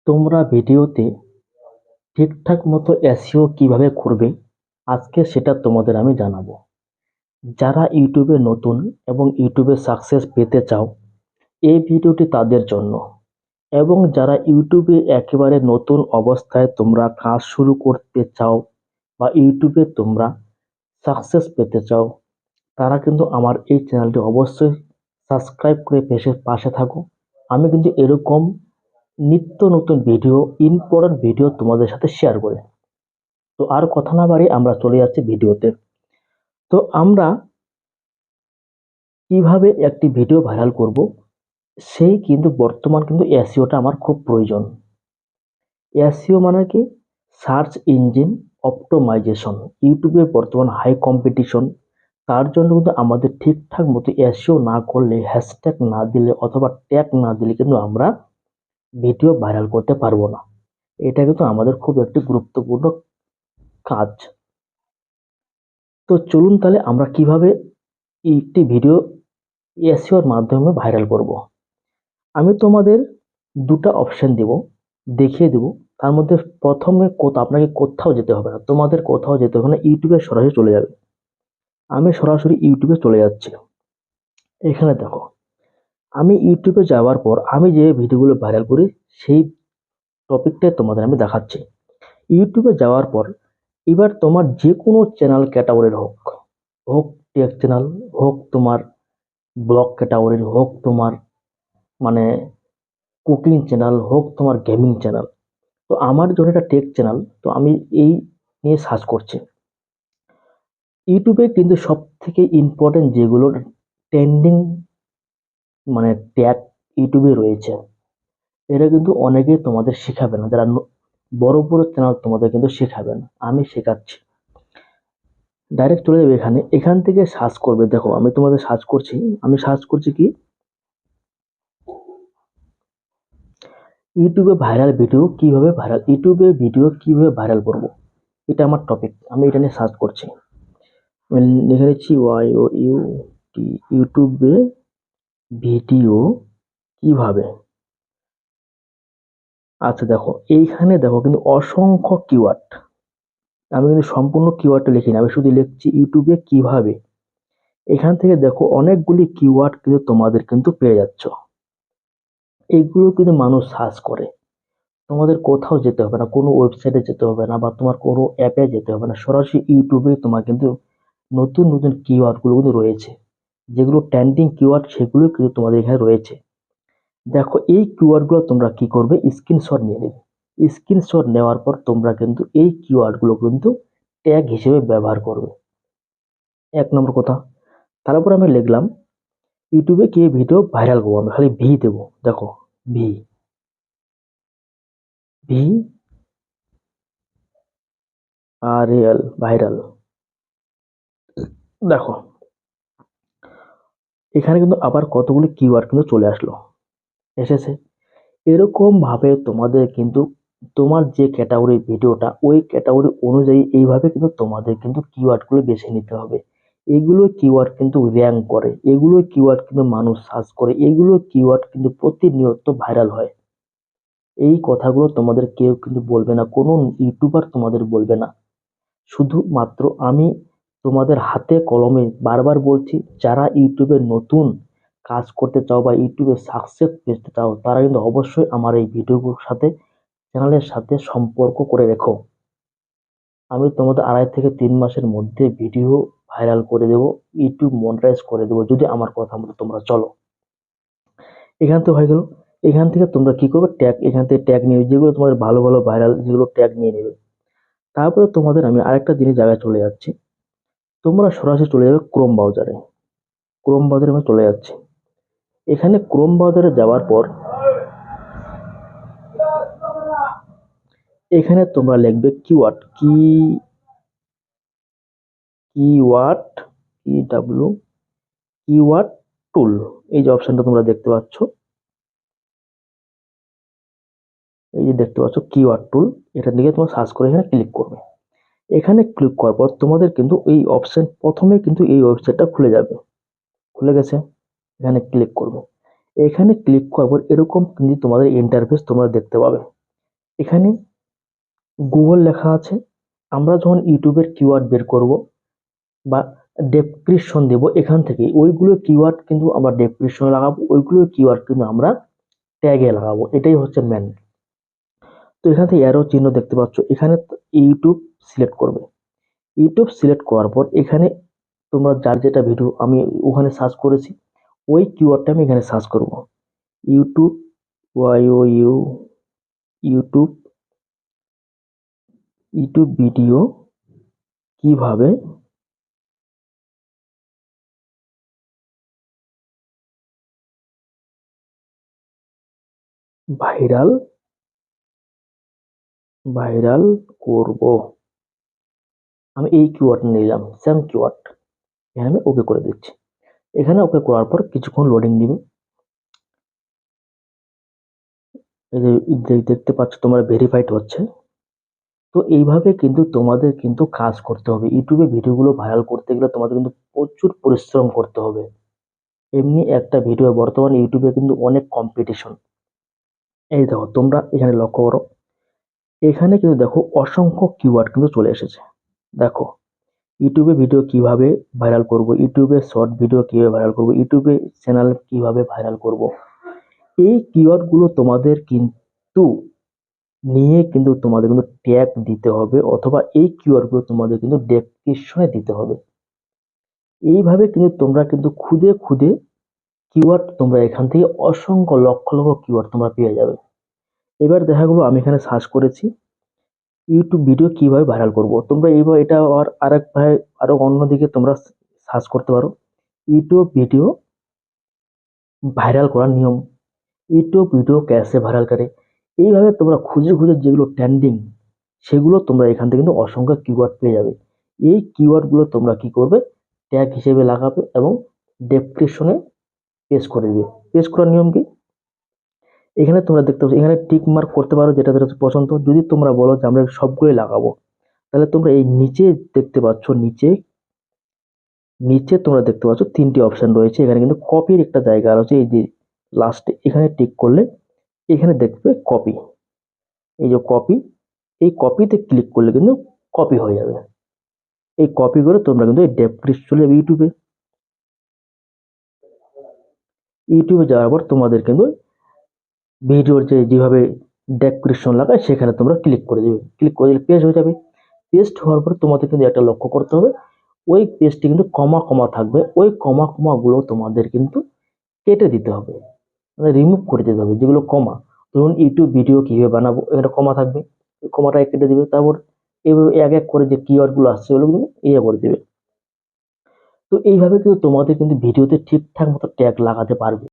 তোমরা ভিডিওতে ঠিকঠাক মতো এসইও কিভাবে করবে আজকে সেটা তোমাদের আমি জানাবো। যারা ইউটিউবে নতুন এবং ইউটিউবে সাকসেস পেতে চাও এই ভিডিওটি তাদের জন্য। এবং যারা ইউটিউবে একেবারে নতুন অবস্থায় তোমরা কাজ শুরু করতে চাও বা ইউটিউবে তোমরা সাকসেস পেতে চাও তারা কিন্তু আমার এই চ্যানেলটি অবশ্যই সাবস্ক্রাইব করে পাশে থাকো। আমি কিন্তু এরকম নিত্য নতুন ভিডিও, ইম্পর্টেন্ট ভিডিও তোমাদের সাথে শেয়ার করি। তো আর কথা না বাড়িয়ে আমরা চলে যাচ্ছি ভিডিওতে। তো আমরা কিভাবে একটি ভিডিও ভাইরাল করব সেই কিন্তু বর্তমান কিন্তু এসইওটা আমার খুব প্রয়োজন। এসইও মানে কি? Search engine optimization. ইউটিউবে বর্তমান হাই কম্পিটিশন, তার জন্য কিন্তু আমাদের ঠিকঠাক মতো এসইও না করলে, হ্যাশট্যাগ না দিলে অথবা ট্যাগ না দিলে কিন্তু আমরা ভিডিও ভাইরাল করতে পারবো না। এটা কিন্তু আমাদের খুব একটি গুরুত্বপূর্ণ কাজ। তো চলুন তাহলে আমরা কিভাবে একটি ভিডিও এসইওর মাধ্যমে ভাইরাল করব। আমি তোমাদের দুটা অপশন দেব, দেখিয়ে দেব। তার মধ্যে প্রথমে আপনাকে কোথাও যেতে হবে না, তোমাদের কোথাও যেতে হবে না, ইউটিউবে সরাসরি চলে যাবে। আমি সরাসরি ইউটিউবে চলে যাচ্ছি। এখানে দেখো, আমি ইউটিউবে যাওয়ার পর আমি যে ভিডিওগুলো ভাইরাল করি সেই টপিকটাই তোমাদের আমি দেখাচ্ছি। ইউটিউবে যাওয়ার পর এবার তোমার যে কোনো চ্যানেল ক্যাটাগরির হোক, হোক টেক চ্যানেল, হোক তোমার ব্লগ ক্যাটাগরির, হোক তোমার মানে কুকিং চ্যানেল, হোক তোমার গেমিং চ্যানেল। তো আমার জন্য এটা টেক চ্যানেল, তো আমি এই নিয়ে সার্চ করছি। ইউটিউবে কিন্তু সব থেকে ইম্পর্টেন্ট যেগুলো ট্রেন্ডিং মানে ট্যাগ ইউটিউবে রয়েছে, এটা কিন্তু অনেকেই তোমাদের শেখাবে না। যারা বড় বড় চ্যানেল তোমাদের কিন্তু শেখাবে না, আমি শেখাচ্ছি। ডাইরেক্ট চলে যাবে এখানে, এখান থেকে সার্চ করবে। দেখো আমি তোমাদের সার্চ করছি, আমি সার্চ করছি কি ইউটিউবে ভাইরাল ভিডিও কিভাবে ভাইরাল, ইউটিউবে ভিডিও কিভাবে ভাইরাল করব, এটা আমার টপিক। আমি এটা নিয়ে সার্চ করছি। আমি লিখে নিচ্ছি YOUT, ইউটিউবে ভিডিও কিভাবে। আচ্ছা দেখো, এইখানে দেখো কিন্তু অসংখ্য কিওয়ার্ড। আমি কিন্তু সম্পূর্ণ কিওয়ার্ডটা লিখিনি, আমি শুধু লিখছি ইউটিউবে কিভাবে। এখান থেকে দেখো অনেকগুলি কিওয়ার্ড কিন্তু তোমাদের কিন্তু পেয়ে যাচ্ছ। এইগুলো কিন্তু মানুষ সার্চ করে। তোমাদের কোথাও যেতে হবে না, কোনো ওয়েবসাইটে যেতে হবে না বা তোমার কোনো অ্যাপে যেতে হবে না, সরাসরি ইউটিউবে তোমার কিন্তু নতুন নতুন কিওয়ার্ডগুলো কিন্তু রয়েছে। যেগুলো ট্রেন্ডিং কিওয়ার্ড সেগুলো কিন্তু তোমাদের এখানে রয়েছে। দেখো এই কিওয়ার্ডগুলো তোমরা কি করবে, স্ক্রিনশট নিয়ে নেবে। স্ক্রিনশট নেওয়ার পর তোমরা কিন্তু এই কিওয়ার্ডগুলো কিন্তু ট্যাগ হিসেবে ব্যবহার করবে। এক নম্বর কথা। তারপর আমি লিখলাম ইউটিউবে কি ভিডিও ভাইরাল করবো, আমি খালি ভি দেবো। দেখো ভি, ভি আর এল, ভাইরাল। দেখো এখানে কিন্তু আবার কতগুলি কিওয়ার্ড কিন্তু চলে আসলো, এসেছে। এরকম ভাবে তোমাদের কিন্তু তোমার যে ক্যাটাগরি ভিডিওটা ওই ক্যাটাগরি অনুযায়ী এইভাবে কিন্তু তোমাদের কিন্তু কিওয়ার্ডগুলো বেছে নিতে হবে। এগুলো কিওয়ার্ড কিন্তু র্যাঙ্ক করে, এগুলো কিওয়ার্ড কিন্তু মানুষ সার্চ করে, এগুলো কিওয়ার্ড কিন্তু প্রতিনিয়ত ভাইরাল হয়। এই কথাগুলো তোমাদের কেউ কিন্তু বলবে না, কোনো ইউটিউবার তোমাদের বলবে না। শুধুমাত্র আমি তোমাদের হাতে কলমে বারবার বলছি, যারা ইউটিউবে নতুন কাজ করতে চাও বা ইউটিউবে সাকসেস পেতে চাও তারা কিন্তু অবশ্যই আমার এই ভিডিওগুলোর সাথে, চ্যানেলের সাথে সম্পর্ক করে রেখো। আমি তোমাদের 2.5 থেকে 3 মাসের মধ্যে ভিডিও ভাইরাল করে দেব, ইউটিউব মনিটাইজ করে দেবো যদি আমার কথা মতো তোমরা চলো। এখান থেকে হয়ে গেল। এখান থেকে তোমরা কি করবে, ট্যাগ, এখান থেকে ট্যাগ নিয়ে যেগুলো তোমাদের ভালো ভালো ভাইরাল যেগুলো ট্যাগ নিয়ে নেবে। তারপরে তোমাদের আমি আরেকটা জিনিস জায়গায় চলে যাচ্ছি। তোমরা সরাসরি চলে যাবে ক্রোম ব্রাউজারে। ক্রোম ব্রাউজারে আমি চলে যাচ্ছি। এখানে ক্রোম ব্রাউজারে যাওয়ার পর এখানে তোমরা লিখবে কিওয়ার্ড, কিওয়ার্ড, কিওয়ার্ড টুল। এই যে অপশনটা তোমরা দেখতে পাচ্ছ, এই যে দেখতে পাচ্ছ কিওয়ার্ড টুল, এটা দিকে তোমরা সার্চ করে এখানে ক্লিক করবে। এখানে ক্লিক করার পর তোমাদের কিন্তু এই অপশন প্রথমে কিন্তু এই ওয়েবসাইটটা খুলে যাবে। খুলে গেছে, এখানে ক্লিক করবে। এখানে ক্লিক করার পর এরকম কিন্তু তোমাদের ইন্টারফেস তোমরা দেখতে পাবে। এখানে গুগল লেখা আছে। আমরা যখন ইউটিউবের কিওয়ার্ড বের করব বা ডেসক্রিপশন দেব, এখান থেকে ওইগুলো কিওয়ার্ড কিন্তু আমরা ডেসক্রিপশনে লাগাবো, ওইগুলো কিওয়ার্ড কিন্তু আমরা ট্যাগে লাগাবো। এটাই হচ্ছে মেন। তো এখান থেকে অ্যারো চিহ্ন দেখতে পাচ্ছ, এখানে ইউটিউব সিলেক্ট করবে। ইউটিউব সিলেক্ট করার পর এখানে তোমরা যার যেটা ভিডিও, আমি ওখানে সার্চ করেছি, ওই কিওয়ার্ডটা আমি এখানে সার্চ করব। YouTube, YO YouTube, YouTube video কিভাবে ভাইরাল ভাইরাল করব, আমি এই কিওয়ার্ড নিলাম, সেম কিওয়ার্ড। এখানে আমি ওকে করে দিচ্ছি। এখানে ওকে করার পর কিছুক্ষণ লোডিং দিবে। এই যে দেখতে পাচ্ছ তোমরা ভেরিফাইড হচ্ছে। তো এইভাবে কিন্তু তোমাদের কিন্তু কাজ করতে হবে। ইউটিউবে ভিডিওগুলো ভাইরাল করতে গেলে তোমাদের কিন্তু প্রচুর পরিশ্রম করতে হবে। এমনি একটা ভিডিও, বর্তমানে ইউটিউবে কিন্তু অনেক কম্পিটিশন। এই দেখো তোমরা এখানে লক্ষ্য করো, এখানে কিন্তু দেখো অসংখ্য কিওয়ার্ড কিন্তু চলে এসেছে। দেখো, ইউটিউবে ভিডিও কিভাবে ভাইরাল করব, ইউটিউবে শর্ট ভিডিও কিভাবে ভাইরাল করব, ইউটিউবে চ্যানেল কিভাবে ভাইরাল করব, এই কিওয়ার্ড গুলো তোমাদের কিন্তু নিয়ে কিন্তু তোমাদের কিন্তু ট্যাগ দিতে হবে, অথবা এই কিওয়ার্ড গুলো তোমাদের কিন্তু ডেসক্রিপশনে দিতে হবে। এইভাবে কিন্তু তোমরা কিন্তু খুদে খুদে কিওয়ার্ড তোমরা এখান থেকে অসংখ্য লক্ষ লক্ষ কিওয়ার্ড তোমরা পেয়ে যাবে। এবার দেখা গেলো আমি এখানে সার্চ করেছি ইউটিউব ভিডিও কিভাবে ভাইরাল করব। তোমরা এইবার এটা আরেক ভাই আরো অন্যদিকে তোমরা সার্চ করতে পারো, ইউটিউব ভিডিও ভাইরাল করার নিয়ম, ইউটিউব ভিডিও ক্যাসে ভাইরাল করে। এইভাবে তোমরা খুঁজে খুঁজে যেগুলো ট্রেন্ডিং, সেগুলো তোমরা এখান থেকে কিন্তু অসংখ্য কিওয়ার্ড পেয়ে যাবে। এই কিওয়ার্ড গুলো তোমরা কি করবে, ট্যাগ হিসেবে লাগাবে এবং ডেসক্রিপশনে পেস্ট করে দিবে। পেস্ট করার নিয়ম কি, এখানে তোমরা দেখতে পাচ্ছ, এখানে টিক মার্ক করতে পারো যেটা যেটা পছন্দ। যদি তোমরা বলো যে আমরা সবগুলোই লাগাবো, তাহলে তোমরা এই নিচে দেখতে পাচ্ছ, নিচে নিচে তোমরা দেখতে পাচ্ছ তিনটি অপশন রয়েছে। এখানে কিন্তু কপির একটা জায়গা আছে, এই যে লাস্টে এখানে টিক করলে এখানে দেখবে কপি, এই যে কপি, এই কপিতে ক্লিক করলে কিন্তু কপি হয়ে যাবে। এই কপি করে তোমরা কিন্তু এই ডেসক্রিপশন চলে যাবে ইউটিউবে। ইউটিউবে যাওয়ার পর তোমাদের কিন্তু ভিডিওর যেভাবে ডেসক্রিপশন লাগায় সেখানে তোমরা ক্লিক করে দেবে। ক্লিক করে দিলে পেজ হয়ে যাবে। পেস্ট হওয়ার পর তোমাদের কিন্তু একটা লক্ষ্য করতে হবে, ওই পেজটি কিন্তু কমা কমা থাকবে, ওই কমা কমা গুলো তোমাদের কিন্তু কেটে দিতে হবে, মানে রিমুভ করে দিতে হবে যেগুলো কমা। ধরুন ইউটিউব ভিডিও কিভাবে বানাবো, এখানে কমা থাকবে, ওই কমাটা কেটে দিবে। তারপর এইভাবে এক এক করে যে কিওয়ার্ড গুলো আসছে ওগুলো কিন্তু ইয়ে করে দিবে। তো এইভাবে কিন্তু তোমাদের কিন্তু ভিডিওতে ঠিকঠাক মতো ট্যাগ লাগাতে পারবে।